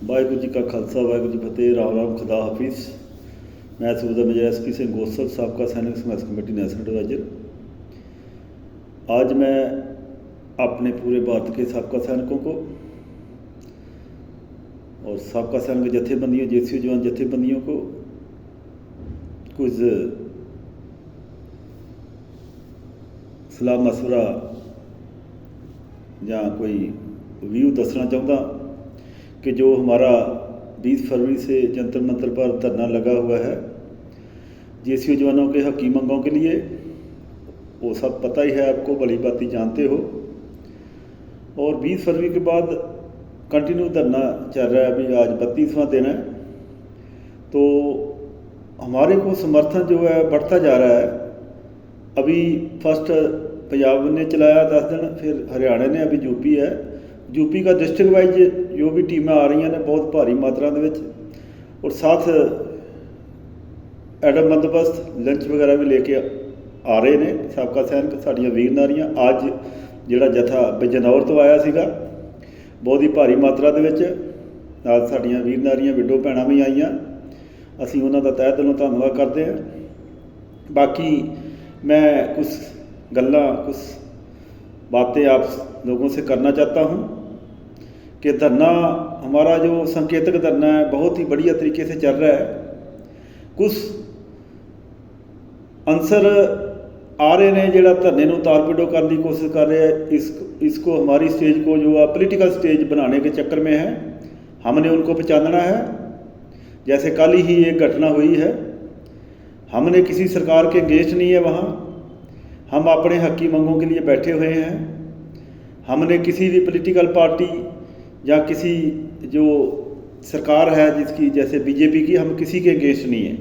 वाहिगुरू जी का खालसा वाहिगुरू जी फतेह। राम राम खुदा हाफिज़। मैं सूबेदार मेजर SP सिंह गोसल, साबका सैनिक संघर्ष कमेटी नेशनल एडवाइजर। आज मैं अपने पूरे भारत के साबका सैनिकों को और साबका सैनिक जथेबंदियों, JCU जवान जथेबंदियों को कुछ सलाह मशवरा या कोई व्यू दसना चाहता कि जो हमारा 20 फरवरी से जंतर मंतर पर धरना लगा हुआ है JCU जवानों के हकी मांगों के लिए, वो सब पता ही है आपको, भली भांति जानते हो। और 20 फरवरी के बाद कंटिन्यू धरना चल रहा है। अभी आज 32वां दिन है, तो हमारे को समर्थन जो है बढ़ता जा रहा है। अभी फर्स्ट पंजाब ने चलाया 10 दिन, फिर हरियाणा ने, अभी यूपी है। यूपी का डिस्ट्रिक्ट वाइज जो भी टीमें आ रही ने बहुत भारी मात्रा के विच, और साथ एडम बंदोबस्त लंच वगैरह भी लेके आ रहे ने साबका सैनिक, साड़ियाँ वीर नारियाँ। अज जिहड़ा जथा बिजनौर तो आया सीगा बहुत ही भारी मात्रा के विच, नाल साड़ियाँ वीर नारियाँ विडो भैणां भी आईयां। असीं उन्हां दा तहे दिलों धन्नवाद करते हैं। बाकी मैं कुछ गल्लां, कुछ बातें आप लोगों से करना चाहता हूँ कि धरना हमारा जो संकेतक धरना है बहुत ही बढ़िया तरीके से चल रहा है। कुछ आंसर आ रहे हैं जिहड़ा धरने नूं तारपीडो करने की कोशिश कर रहे हैं। इसको हमारी स्टेज को जो पॉलिटिकल स्टेज बनाने के चक्कर में है, हमने उनको पहचानना है। जैसे कल ही एक घटना हुई है, हमने किसी सरकार के अगेंस्ट नहीं है, वहाँ हम अपने हकी मांगों के लिए बैठे हुए हैं। हमने किसी भी पॉलिटिकल पार्टी या किसी जो सरकार है जिसकी, जैसे BJP की, हम किसी के अगेंस्ट नहीं है।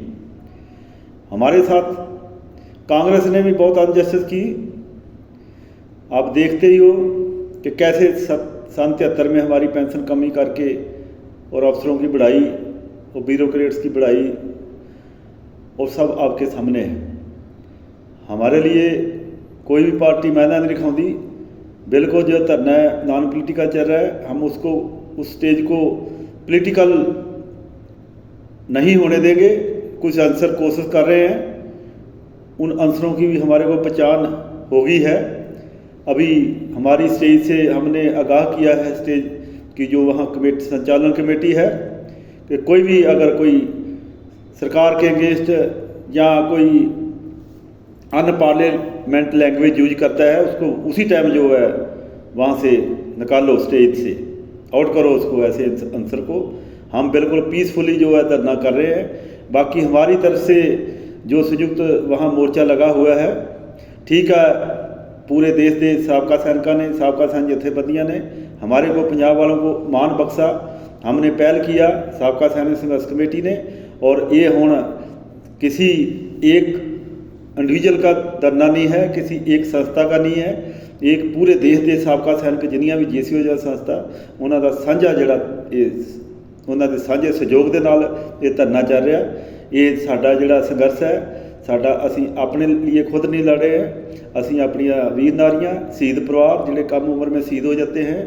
हमारे साथ कांग्रेस ने भी बहुत अनजस्टिस की। आप देखते ही हो कि कैसे सन 73 में हमारी पेंशन कमी करके और अफसरों की बढ़ाई और ब्यूरोक्रेट्स की बढ़ाई, और सब आपके सामने है। हमारे लिए कोई भी पार्टी मायना नहीं दिखाती। बिल्कुल जो धरना है नॉन पॉलिटिकल चल रहा है, हम उसको, उस स्टेज को पॉलिटिकल नहीं होने देंगे। कुछ आंसर कोशिश कर रहे हैं, उन आंसरों की भी हमारे को पहचान हो गई है। अभी हमारी स्टेज से हमने आगाह किया है स्टेज की जो वहाँ कमेटी, संचालन कमेटी है, कि कोई भी अगर कोई सरकार के अगेंस्ट या कोई अनपार्लियामेंट लैंग्वेज यूज करता है, उसको उसी टाइम जो है वहाँ से निकालो, स्टेज से आउट करो उसको, ऐसे आंसर को। हम बिल्कुल पीसफुली जो है धरना कर रहे हैं। बाकी हमारी तरफ से जो संयुक्त वहाँ मोर्चा लगा हुआ है, ठीक है, पूरे देश के साबका सैनिकों ने, साबका सैनिक जथेबंदियाँ ने हमारे को, पंजाब वालों को मान बख्शा। हमने पहल किया साबका सैनिक संघर्ष कमेटी ने, और ये हुण किसी एक इंडिविजुअल का धरना नहीं है, किसी एक संस्था का नहीं है, एक पूरे देश के साबका सैनिक जिन्नियां भी JCU ਜਾਂ संस्था, उन्हों का साझा जिहड़ा उन्होंने साझे सहयोग के नाल ये धरना चल रहा। ये साडा जिहड़ा संघर्ष है, साडा असीं अपने लिए खुद नहीं लड़ रहे हैं। असीं अपनियां वीर नारियां, शहीद परिवार जिहड़े कम उम्र में शहीद हो जाते हैं,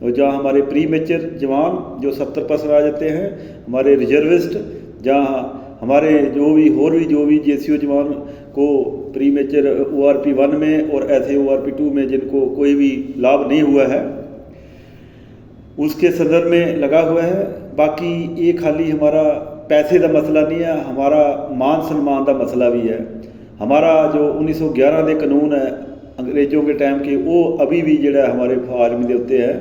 और जहाँ हमारे प्री मेचर जवान जो 70+ आ जाते हैं, हमारे रिजर्विस्ट, जहाँ हमारे जो भी JCU जवान को प्री मेचर ORP 1 में और ऐसे ORP 2 में जिनको कोई भी लाभ नहीं हुआ है, उसके संदर्भ में लगा हुआ है। बाकी ये खाली हमारा पैसे का मसला नहीं है, हमारा मान सम्मान का मसला भी है। हमारा जो 1911 के कानून है अंग्रेज़ों के टाइम के, वो अभी भी जोड़ा हमारे आर्मी के उत्ते है,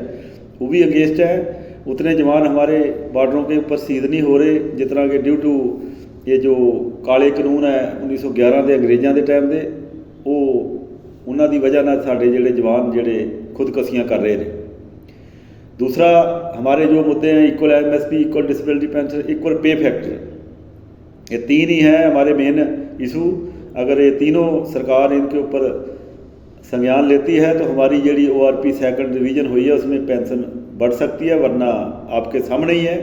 वो भी अगेंस्ट है। उतने जवान हमारे बॉर्डरों के ऊपर शहीद नहीं हो रहे, जिस तरह के ड्यू टू ये जो काले कानून है 1911 के अंग्रेज़ों के टाइम के, वो उन्हों की वजह ना साढ़े जोड़े जवान जोड़े खुदकशियाँ कर रहे हैं। दूसरा हमारे जो मुद्दे हैं, equal MSP, equal disability pension, equal pay factor, ये 3 ही हैं हमारे मेन इशू। अगर ये तीनों सरकार इनके ऊपर संज्ञान लेती है तो हमारी जी ORP 2nd रिवीजन हुई है उसमें पेंशन बढ़ सकती है, वरना आपके सामने ही है।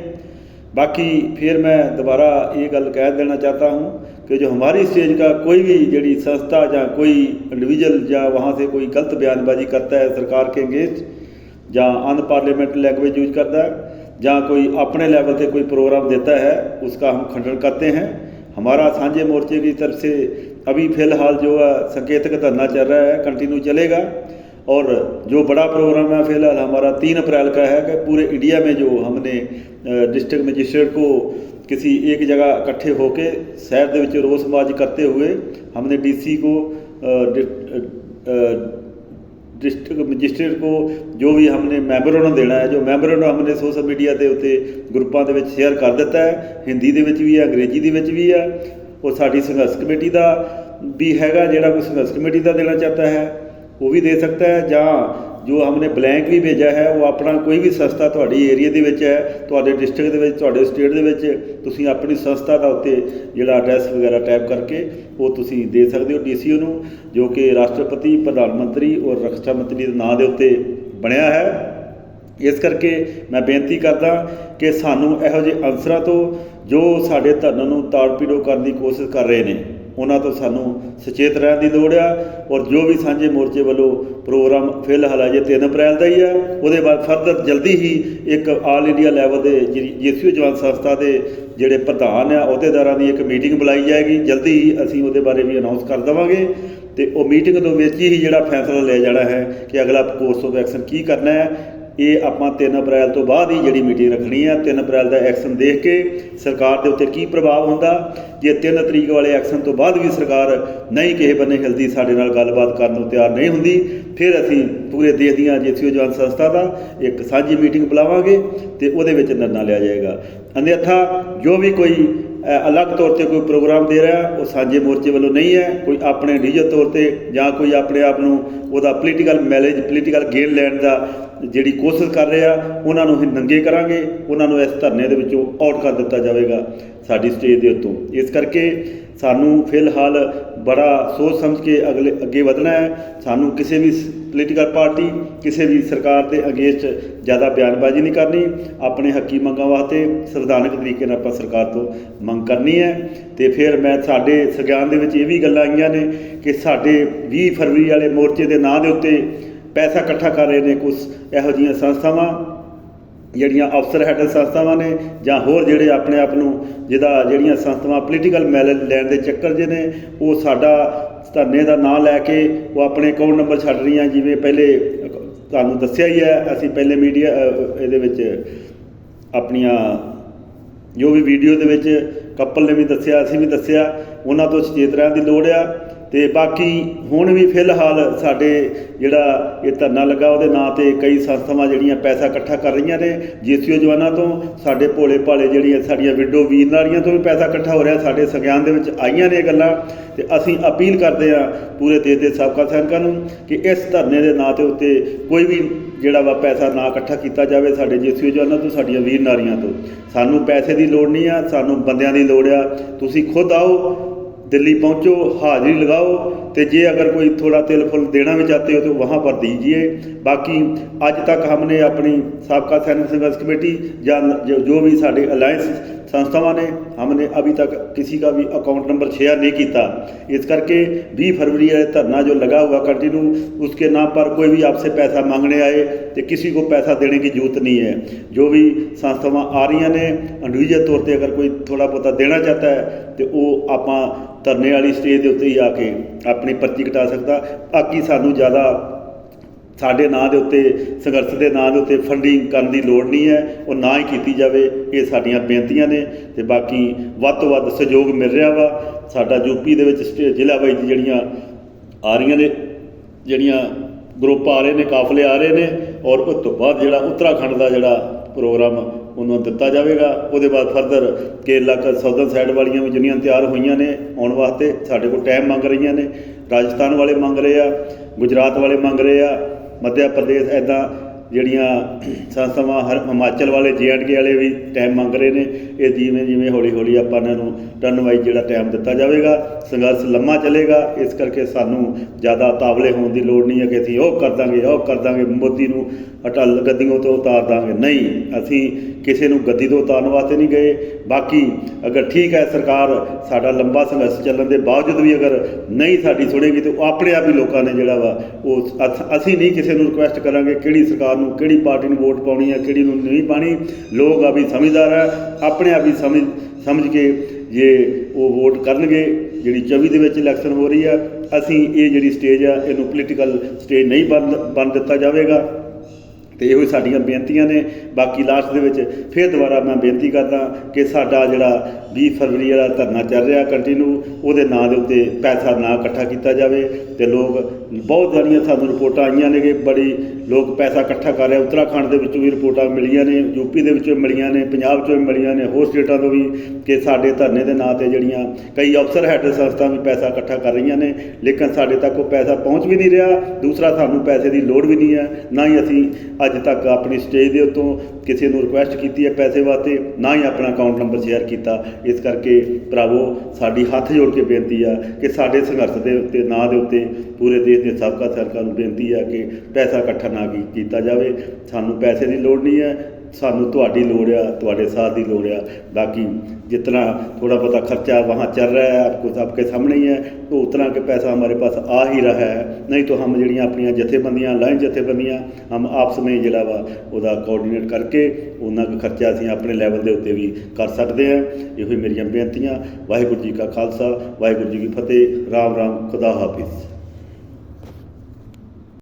बाकी फिर मैं दोबारा ये गल कह देना चाहता हूँ कि जो हमारी स्टेज का कोई भी जी संस्था या कोई इंडिविजुअल या वहाँ से कोई गलत बयानबाजी करता है सरकार के अगेंस्ट या अनपार्लियामेंट लैंग्वेज यूज करता है, ਜਾਂ कोई अपने लेवल पे कोई प्रोग्राम देता है उसका हम खंडन करते हैं। हमारा साझे मोर्चे की तरफ से अभी फ़िलहाल जो है संकेतक धरना चल रहा है, कंटिन्यू चलेगा। और जो बड़ा प्रोग्राम है फ़िलहाल हमारा 3 अप्रैल का है कि पूरे इंडिया में जो हमने डिस्ट्रिक्ट मजिस्ट्रेट को किसी एक जगह इकट्ठे होके शहर ਦੇ ਵਿੱਚ रोस मार्च करते हुए हमने DC को डिस्ट्रिक्ट मजिस्ट्रेट को जो भी हमने मैमोरेंडम देना है, जो मैमोरेंडम हमने सोशल मीडिया के उत्ते ग्रुपों के शेयर कर दिता है, हिंदी के भी है, अंग्रेजी के भी है। और साड़ी संघर्ष कमेटी का भी हैगा, जिहड़ा कोई संघर्ष कमेटी का देना चाहता है वो भी दे सकता है, जहाँ जो हमने ब्लैंक भी भेजा है वो अपना कोई भी संस्था तुहाडी एरिया दे विच है, तुहाडे डिस्ट्रिक्ट दे विच, तुहाडे स्टेट दे विच तुसीं अपनी संस्था का उत्ते जिहड़ा एड्रैस वगैरह टाइप करके वो तुसीं दे सकते हो DCO नूं, जो कि राष्ट्रपति, प्रधानमंत्री और रक्षा मंत्री के नाम के उत्ते बनया है। इस करके मैं बेनती करदा कि सानू इहो जिहे अंसरां तो जो साडे धरने नूं ताड़-पीड़ो करन दी कोशिश कर रहे हैं उन्हां तो सानू सचेत रहण दी लोड़ आ। और जो भी सांझे मोर्चे वालों प्रोग्राम फिलहाल अजे 3 अप्रैल का ही है, उसदे बाद फर्दर जल्दी ही एक आल इंडिया लैवल के GCO जवान संस्था के जिहड़े प्रधान आ अहुदेदारां दी एक मीटिंग बुलाई जाएगी। जल्दी ही असीं उहदे बारे भी अनाउंस कर देवांगे ते वो मीटिंग दे विच ही जिहड़ा फैसला लिया जाना है कि अगला कोर्स ऑफ एक्शन की करना है। ये आपां 3 अप्रैल तो बाद ही जिहड़ी मीटिंग रखनी है। 3 अप्रैल का एक्शन देख के सरकार के उत्ते की प्रभाव हुंदा, जे 3 तरीक वाले एक्शन तो बाद भी सरकार नहीं किसी बन्ने हिलदी, साडे नाल गलबात करन नूं तैयार नहीं हुंदी, फिर असीं पूरे देश दीआं GCO जवान संस्था का एक साझी मीटिंग बुलावांगे ते उहदे विच निर्णय लिया जाएगा। अन्यथा जो भी कोई अलग तौर पर कोई प्रोग्राम दे रहा वो सांझे मोर्चे वालों नहीं है, कोई अपने निजी तौर पर या कोई अपने आप नूं उहदा पोलीटिकल मैलेज पोलीटिकल गेन लैण दा जिहड़ी कोशिश कर रहे हैं उन्होंने ही नंगे करांगे, उन्होंने इस धरने दे विचों आउट कर दिता जाएगा साडी स्टेज के उत्तों। इस करके सानू फिलहाल बड़ा सोच समझ के अगे वधना है। सानू किसी भी पोलीटिकल पार्टी किसी भी सरकार के अगेंस्ट ज़्यादा बयानबाजी नहीं करनी, अपने हकी मंगां वास्ते संविधानक तरीके नाल आपां सरकार तो मंग करनी है। तो फिर मैं साडे संज्ञान दे विच ये भी गल्लां आईयां ने कि साडे 20 फरवरी वाले मोर्चे के नाम के उत्ते पैसा इकट्ठा कर रहे हैं कुछ इहो जिहियां संस्थावां ਜਿਹੜੀਆਂ अफसर हैड संस्थावां ने ਜਾਂ होर ਜਿਹੜੇ अपने आप ਨੂੰ ਜਿਹੜੀਆਂ ਸੰਸਥਾਵਾਂ पोलीटिकल मैलेज ਲੈਣ ਦੇ ਚੱਕਰ 'ਚ ਨੇ ਉਹ ਸਾਡਾ ਧਰਨੇ ਦਾ ਨਾਂ ਲੈ ਕੇ ਉਹ ਆਪਣੇ ਅਕਾਊਂਟ ਨੰਬਰ ਛੱਡ ਰਹੀਆਂ। ਜਿਵੇਂ ਪਹਿਲੇ ਤੁਹਾਨੂੰ ਦੱਸਿਆ ਹੀ ਹੈ, ਅਸੀਂ ਪਹਿਲੇ ਮੀਡੀਆ ਇਹਦੇ ਵਿੱਚ ਆਪਣੀਆਂ ਜੋ ਵੀ ਵੀਡੀਓ ਦੇ ਵਿੱਚ ਕਪਲ ਨੇ ਵੀ ਦੱਸਿਆ, ਅਸੀਂ ਵੀ ਦੱਸਿਆ, ਉਹਨਾਂ ਤੋਂ ਸੁਚੇਤ ਰਹਿਣ ਦੀ ਲੋੜ ਆ। ਤੇ ਬਾਕੀ ਹੁਣ ਵੀ ਫਿਲਹਾਲ ਸਾਡੇ ਜਿਹੜਾ ਇਹ ਧਰਨਾ ਲੱਗਾ ਉਹਦੇ ਨਾਂ 'ਤੇ ਕਈ ਸੰਸਥਾਵਾਂ ਜਿਹੜੀਆਂ ਪੈਸਾ ਇਕੱਠਾ ਕਰ ਰਹੀਆਂ ਨੇ GCO ਜਵਾਨਾਂ ਤੋਂ, ਸਾਡੇ ਭੋਲੇ ਭਾਲੇ ਜਿਹੜੀਆਂ ਸਾਡੀਆਂ ਵਿਡੋ ਵੀਰ ਨਾਲੀਆਂ ਤੋਂ ਵੀ ਪੈਸਾ ਇਕੱਠਾ ਹੋ ਰਿਹਾ। ਸਾਡੇ ਸੰਗਿਆਨ ਦੇ ਵਿੱਚ ਆਈਆਂ ਨੇ ਇਹ ਗੱਲਾਂ ਤੇ ਅਸੀਂ ਅਪੀਲ ਕਰਦੇ ਹਾਂ ਪੂਰੇ ਦੇਸ਼ ਦੇ ਸਾਬਕਾ ਸੈਨਿਕਾਂ ਨੂੰ ਕਿ ਇਸ ਧਰਨੇ ਦੇ ਨਾਂ 'ਤੇ ਉੱਤੇ ਕੋਈ ਵੀ ਜਿਹੜਾ ਵਾ ਪੈਸਾ ਨਾ ਇਕੱਠਾ ਕੀਤਾ ਜਾਵੇ ਸਾਡੇ GCO ਜਵਾਨਾਂ ਤੋਂ, ਸਾਡੀਆਂ ਵੀਰ ਨਾਰੀਆਂ ਤੋਂ। ਸਾਨੂੰ ਪੈਸੇ ਦੀ ਲੋੜ ਨਹੀਂ ਆ, ਸਾਨੂੰ ਬੰਦਿਆਂ ਦੀ ਲੋੜ ਆ। ਤੁਸੀਂ ਖੁਦ ਆਓ, दिल्ली पहुँचो, हाज़िरी लगाओ, तो जे अगर कोई थोड़ा तिल फुल देना भी चाहते हो तो वहाँ पर दीजिए। बाकी आज तक हमने अपनी साबका सैनिक संघर्ष कमेटी या जो भी साढ़े अलायंस संस्थावां ने हमने अभी तक किसी का भी अकाउंट नंबर शेयर नहीं किया। इस करके 20 फरवरी धरना जो लगा हुआ कंटिन्यू, उसके नाम पर कोई भी आपसे पैसा मांगने आए तो किसी को पैसा देने की जरूरत नहीं है। जो भी संस्थावां आ रही ने इंडिविजुअल तौर पर अगर कोई थोड़ा बहुता देना चाहता है तो वो आपां धरने वाली स्टेज के उत्ते ही आके अपनी पर्ची कटा सकता। बाकी सानू ज़्यादा साढ़े नाँ के उत्ते संघर्ष के नाँ के उत्ते फंडिंग करने की लोड़ नहीं है, और ना ही की जाए। ये साडियां बेनतियां ने ते बाकी वध तो वध सहयोग मिल रहा वा। साडा यूपी दे विच जिला वाइज जिहड़ियां आ रही ने, जिहड़ियां ग्रुप आ रहे हैं, काफले आ रहे हैं, और उस तो बाद जिहड़ा उत्तराखंड का जिहड़ा प्रोग्राम उन्होंने दिता जाएगा। उसदे बाद फर्दर केरला साउदर्न साइड वालियां भी जिन्नियां तैयार हुई ने आने वास्ते, साढ़े को टाइम मंग रही ने। राजस्थान वाले मंग रहे आ, गुजरात वाले मंग रहे आ, मध्य प्रदेश ऐदा ਜਿਹੜੀਆਂ ਸੰਸਥਾਵਾਂ ਹਿਮਾਚਲ ਵਾਲੇ JNK ਵਾਲੇ ਵੀ ਟਾਈਮ ਮੰਗ ਰਹੇ ਨੇ। ਇਹ ਜਿਵੇਂ ਜਿਵੇਂ ਹੌਲੀ ਹੌਲੀ ਆਪਾਂ ਇਹਨਾਂ ਨੂੰ ਟਰਨ ਵਾਈਜ਼ ਜਿਹੜਾ ਟਾਈਮ ਦਿੱਤਾ ਜਾਵੇਗਾ। ਸੰਘਰਸ਼ ਲੰਮਾ ਚੱਲੇਗਾ, ਇਸ ਕਰਕੇ ਸਾਨੂੰ ਜ਼ਿਆਦਾ ਤਾਵਲੇ ਹੋਣ ਦੀ ਲੋੜ ਨਹੀਂ ਹੈ ਕਿ ਅਸੀਂ ਉਹ ਕਰ ਦਾਂਗੇ ਮੋਦੀ ਨੂੰ ਗੱਦੀਆਂ ਤੋਂ ਉਤਾਰ ਦਾਂਗੇ। ਨਹੀਂ, ਅਸੀਂ ਕਿਸੇ ਨੂੰ ਗੱਦੀ ਤੋਂ ਉਤਾਰਨ ਵਾਸਤੇ ਨਹੀਂ ਗਏ। ਬਾਕੀ ਅਗਰ ਠੀਕ ਹੈ, ਸਰਕਾਰ ਸਾਡਾ ਲੰਬਾ ਸੰਘਰਸ਼ ਚੱਲਣ ਦੇ ਬਾਵਜੂਦ ਵੀ ਅਗਰ ਨਹੀਂ ਸਾਡੀ ਸੁਣੇਗੀ ਤਾਂ ਉਹ ਆਪਣੇ ਆਪ ਹੀ ਲੋਕਾਂ ਨੇ ਜਿਹੜਾ ਵਾ ਉਹ ਅਸੀਂ ਨਹੀਂ ਕਿਸੇ ਨੂੰ ਰਿਕੁਐਸਟ ਕਰਾਂਗੇ ਕਿਹੜੀ ਸਰਕਾਰ ਨੂੰ, ਕਿਹੜੀ ਪਾਰਟੀ ਨੂੰ ਵੋਟ ਪਾਉਣੀ ਹੈ, ਕਿਹੜੀ ਨੂੰ ਨਹੀਂ ਪਾਣੀ। ਲੋਕ ਆ ਵੀ ਸਮਝਦਾਰ ਹੈ, ਆਪਣੇ ਆਪ ਹੀ ਸਮਝ ਕੇ ਜੇ ਉਹ ਵੋਟ ਕਰਨਗੇ। ਜਿਹੜੀ 24 ਦੇ ਵਿੱਚ ਇਲੈਕਸ਼ਨ ਹੋ ਰਹੀ ਆ, ਅਸੀਂ ਇਹ ਜਿਹੜੀ ਸਟੇਜ ਆ ਇਹਨੂੰ ਪੋਲੀਟੀਕਲ ਸਟੇਜ ਨਹੀਂ ਬਣ ਦਿੱਤਾ ਜਾਵੇਗਾ। ਅਤੇ ਇਹੋ ਸਾਡੀਆਂ ਬੇਨਤੀਆਂ ਨੇ। ਬਾਕੀ ਲਾਸਟ ਦੇ ਵਿੱਚ ਫਿਰ ਦੁਬਾਰਾ ਮੈਂ ਬੇਨਤੀ ਕਰਦਾ ਕਿ ਸਾਡਾ ਜਿਹੜਾ 20 ਫਰਵਰੀ ਵਾਲਾ ਧਰਨਾ ਚੱਲ ਰਿਹਾ ਕੰਟੀਨਿਊ, ਉਹਦੇ ਨਾਂ ਦੇ ਉੱਤੇ ਪੈਸਾ ਨਾ ਇਕੱਠਾ ਕੀਤਾ ਜਾਵੇ। ਅਤੇ ਲੋਕ ਬਹੁਤ ਸਾਰੀਆਂ ਸਾਨੂੰ ਰਿਪੋਰਟਾਂ ਆਈਆਂ ਨੇ ਕਿ ਬੜੀ ਲੋਕ ਪੈਸਾ ਇਕੱਠਾ ਕਰ ਰਹੇ। ਉੱਤਰਾਖੰਡ ਦੇ ਵਿੱਚੋਂ ਵੀ ਰਿਪੋਰਟਾਂ ਮਿਲੀਆਂ ਨੇ, ਯੂਪੀ ਦੇ ਵਿੱਚੋਂ ਮਿਲੀਆਂ ਨੇ, ਪੰਜਾਬ 'ਚੋਂ ਵੀ ਮਿਲੀਆਂ ਨੇ, ਹੋਰ ਸਟੇਟਾਂ ਤੋਂ ਵੀ, ਕਿ ਸਾਡੇ ਧਰਨੇ ਦੇ ਨਾਂ 'ਤੇ ਜਿਹੜੀਆਂ ਕਈ ਅਫਸਰ ਹੈਡ ਸੰਸਥਾ ਵੀ ਪੈਸਾ ਇਕੱਠਾ ਕਰ ਰਹੀਆਂ ਨੇ, ਲੇਕਿਨ ਸਾਡੇ ਤੱਕ ਉਹ ਪੈਸਾ ਪਹੁੰਚ ਵੀ ਨਹੀਂ ਰਿਹਾ। ਦੂਸਰਾ, ਸਾਨੂੰ ਪੈਸੇ ਦੀ ਲੋੜ ਵੀ ਨਹੀਂ ਹੈ, ਨਾ ਹੀ ਅਸੀਂ ਅੱਜ ਤੱਕ ਆਪਣੀ ਸਟੇਜ ਦੇ ਉੱਤੋਂ ਕਿਸੇ ਨੂੰ ਰਿਕੁਐਸਟ ਕੀਤੀ ਹੈ ਪੈਸੇ ਵਾਸਤੇ, ਨਾ ਹੀ ਆਪਣਾ ਅਕਾਊਂਟ ਨੰਬਰ ਸ਼ੇਅਰ ਕੀਤਾ। ਇਸ ਕਰਕੇ ਭਰਾਵੋ, ਸਾਡੀ ਹੱਥ ਜੋੜ ਕੇ ਬੇਨਤੀ ਆ ਕਿ ਸਾਡੇ ਸੰਘਰਸ਼ ਦੇ ਉੱਤੇ ਨਾਂ ਦੇ ਉੱਤੇ ਪੂਰੇ ਦੇਸ਼ ਦੇ ਸਾਬਕਾ ਸਰਕਾਰ ਨੂੰ ਬੇਨਤੀ ਆ ਕਿ ਪੈਸਾ ਇਕੱਠਾ ਨਾ ਕੀਤਾ ਜਾਵੇ। ਸਾਨੂੰ ਪੈਸੇ ਦੀ ਲੋੜ ਨਹੀਂ ਹੈ, ਸਾਨੂੰ ਤੁਹਾਡੀ ਲੋੜ ਆ, ਤੁਹਾਡੇ साथ ਦੀ ਲੋੜ आ। बाकी जितना थोड़ा बहुत खर्चा वहाँ चल रहा है आपको आपके सामने ही है, तो उतना के पैसा हमारे पास आ ही रहा है। नहीं तो हम जड़ियाँ अपन जथेबंदियाँ लाइन जथेबंदियाँ हम आपस में जोड़ा वा वह कोऑर्डिनेट करके उन्ना का खर्चा असीं अपने लैवल के उत्ते भी कर सकते हैं। यो मेरिया बेनतियाँ। वाहिगुरू जी का खालसा, वाहिगुरू जी की फतेह। राम राम, खुदा हाफिज़।